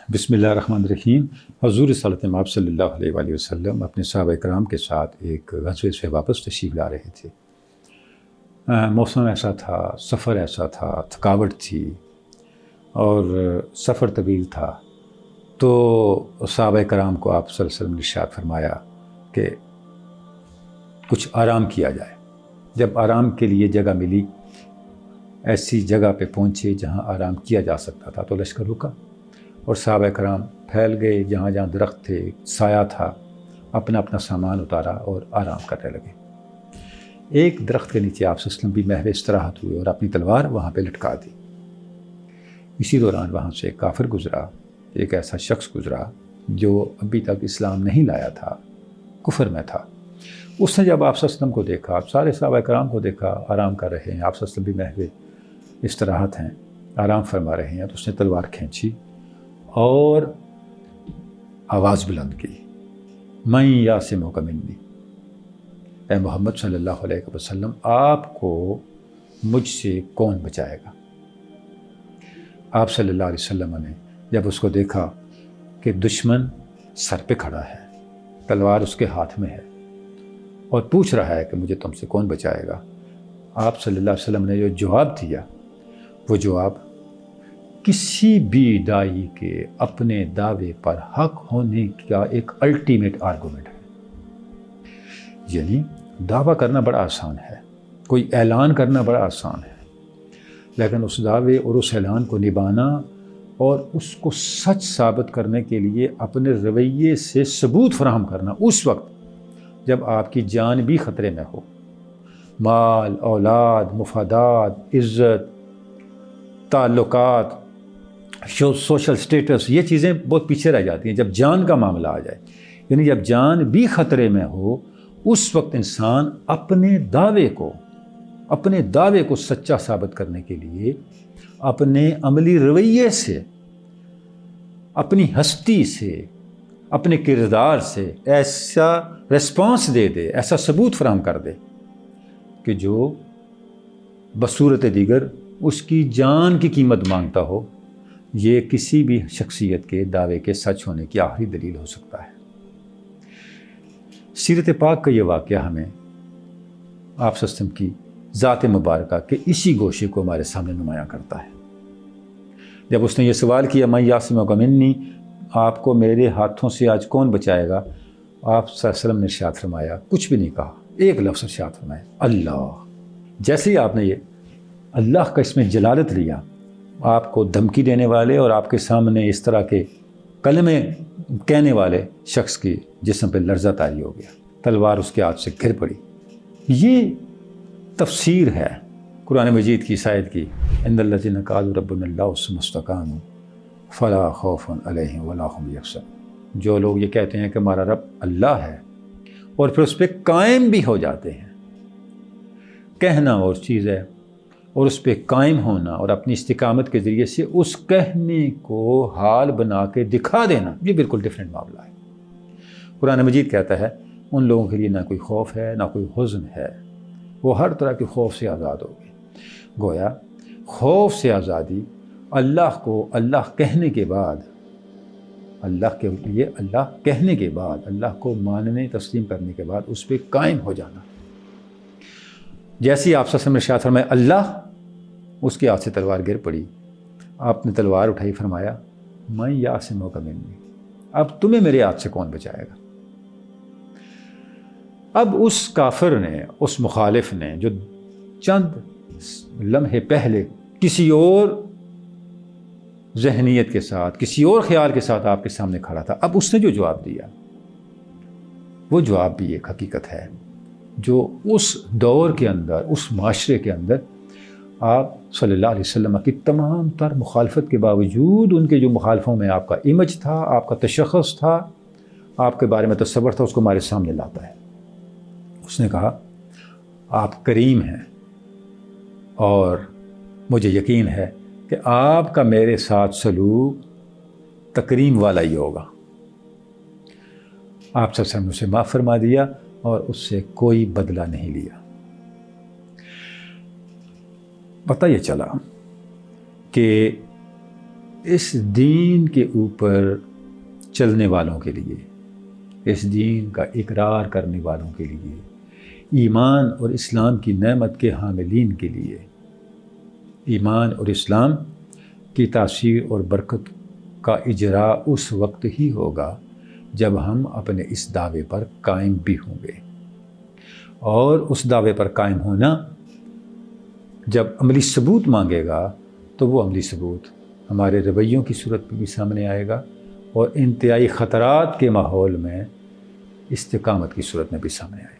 بسم اللہ الرحمن الرحیم۔ حضور صلی اللہ علیہ وآلہ وسلم اپنے صحابہ کرام کے ساتھ ایک غزوے سے واپس تشریف لا رہے تھے۔ موسم ایسا تھا، سفر ایسا تھا، تھکاوٹ تھی اور سفر طویل تھا، تو صحابہ کرام کو آپ صلی اللہ علیہ وسلم نے ارشاد فرمایا کہ کچھ آرام کیا جائے۔ جب آرام کے لیے جگہ ملی، ایسی جگہ پہ پہنچے جہاں آرام کیا جا سکتا تھا، تو لشکر رکا اور صحابہ کرام پھیل گئے، جہاں جہاں درخت تھے، سایہ تھا، اپنا اپنا سامان اتارا اور آرام کرنے لگے۔ ایک درخت کے نیچے آپ صلی اللہ علیہ وسلم بھی محو استراحت ہوئے اور اپنی تلوار وہاں پہ لٹکا دی۔ اسی دوران وہاں سے ایک کافر گزرا، ایک ایسا شخص گزرا جو ابھی تک اسلام نہیں لایا تھا، کفر میں تھا۔ اس نے جب آپ صلی اللہ علیہ وسلم کو دیکھا، آپ سارے صحابہ کرام کو دیکھا آرام کر رہے ہیں، آپ صلی اللہ علیہ وسلم بھی محو استراحت ہیں، آرام فرما رہے ہیں، تو اس نے تلوار کھینچی اور آواز بلند کی، میں یاسمک منی، اے محمد صلی اللہ علیہ وسلم، آپ کو مجھ سے کون بچائے گا؟ آپ صلی اللہ علیہ وسلم نے جب اس کو دیکھا کہ دشمن سر پہ کھڑا ہے، تلوار اس کے ہاتھ میں ہے اور پوچھ رہا ہے کہ مجھے تم سے کون بچائے گا، آپ صلی اللہ علیہ وسلم نے جو جواب دیا، وہ جواب کسی بھی داعی کے اپنے دعوے پر حق ہونے کا ایک الٹیمیٹ آرگومنٹ ہے۔ یعنی دعویٰ کرنا بڑا آسان ہے، کوئی اعلان کرنا بڑا آسان ہے، لیکن اس دعوے اور اس اعلان کو نبھانا اور اس کو سچ ثابت کرنے کے لیے اپنے رویے سے ثبوت فراہم کرنا، اس وقت جب آپ کی جان بھی خطرے میں ہو، مال، اولاد، مفادات، عزت، تعلقات، سوشل سٹیٹس، یہ چیزیں بہت پیچھے رہ جاتی ہیں جب جان کا معاملہ آ جائے۔ یعنی جب جان بھی خطرے میں ہو، اس وقت انسان اپنے دعوے کو سچا ثابت کرنے کے لیے اپنے عملی رویے سے، اپنی ہستی سے، اپنے کردار سے ایسا ریسپانس دے دے، ایسا ثبوت فراہم کر دے کہ جو بصورت دیگر اس کی جان کی قیمت مانگتا ہو۔ یہ کسی بھی شخصیت کے دعوے کے سچ ہونے کی آخری دلیل ہو سکتا ہے۔ سیرت پاک کا یہ واقعہ ہمیں آپ صلی اللہ علیہ وسلم کی ذات مبارکہ کے اسی گوشے کو ہمارے سامنے نمایاں کرتا ہے۔ جب اس نے یہ سوال کیا، میں یاسمک منی، آپ کو میرے ہاتھوں سے آج کون بچائے گا، آپ صلی اللہ علیہ وسلم نے ارشاد فرمایا، کچھ بھی نہیں کہا، ایک لفظ ارشاد فرمایا، اللہ۔ جیسے ہی آپ نے یہ اللہ کا اس میں جلالت لیا، آپ کو دھمکی دینے والے اور آپ کے سامنے اس طرح کے کلمے کہنے والے شخص کی جسم پہ لرزہ طاری ہو گیا، تلوار اس کے ہاتھ سے گر پڑی۔ یہ تفسیر ہے قرآن مجید کی اس آیت کی، ان الذین قالوا ربنا اللہ ثم استقاموا فلا خوف علیہم ولا هم یحزنون۔ جو لوگ یہ کہتے ہیں کہ ہمارا رب اللہ ہے اور پھر اس پہ قائم بھی ہو جاتے ہیں، کہنا اور چیز ہے اور اس پہ قائم ہونا اور اپنی استقامت کے ذریعے سے اس کہنے کو حال بنا کے دکھا دینا، یہ بالکل ڈیفرنٹ معاملہ ہے۔ قرآن مجید کہتا ہے ان لوگوں کے لیے نہ کوئی خوف ہے نہ کوئی حزن ہے، وہ ہر طرح کے خوف سے آزاد ہو گئے۔ گویا خوف سے آزادی اللہ کو اللہ کہنے کے بعد، اللہ کے لیے اللہ کہنے کے بعد، اللہ کو ماننے تسلیم کرنے کے بعد اس پہ قائم ہو جانا۔ جیسی آپ سے ارشاد فرمایا اللہ، اس کے ہاتھ سے تلوار گر پڑی، آپ نے تلوار اٹھائی، فرمایا میں یاسمک منی، اب تمہیں میرے ہاتھ سے کون بچائے گا؟ اب اس کافر نے، اس مخالف نے جو چند لمحے پہلے کسی اور ذہنیت کے ساتھ، کسی اور خیال کے ساتھ آپ کے سامنے کھڑا تھا، اب اس نے جو جواب دیا، وہ جواب بھی ایک حقیقت ہے جو اس دور کے اندر، اس معاشرے کے اندر آپ صلی اللہ علیہ وسلم کی تمام تر مخالفت کے باوجود، ان کے جو مخالفوں میں آپ کا امیج تھا، آپ کا تشخص تھا، آپ کے بارے میں تصور تھا، اس کو ہمارے سامنے لاتا ہے۔ اس نے کہا آپ کریم ہیں اور مجھے یقین ہے کہ آپ کا میرے ساتھ سلوک تکریم والا ہی ہوگا۔ آپ صلی اللہ علیہ وسلم نے اسے معاف فرما دیا اور اس سے کوئی بدلہ نہیں لیا۔ پتہ یہ چلا کہ اس دین کے اوپر چلنے والوں کے لیے، اس دین کا اقرار کرنے والوں کے لیے، ایمان اور اسلام کی نعمت کے حاملین کے لیے، ایمان اور اسلام کی تاثیر اور برکت کا اجراء اس وقت ہی ہوگا جب ہم اپنے اس دعوے پر قائم بھی ہوں گے۔ اور اس دعوے پر قائم ہونا جب عملی ثبوت مانگے گا تو وہ عملی ثبوت ہمارے رویوں کی صورت میں بھی سامنے آئے گا اور انتہائی خطرات کے ماحول میں استقامت کی صورت میں بھی سامنے آئے گا۔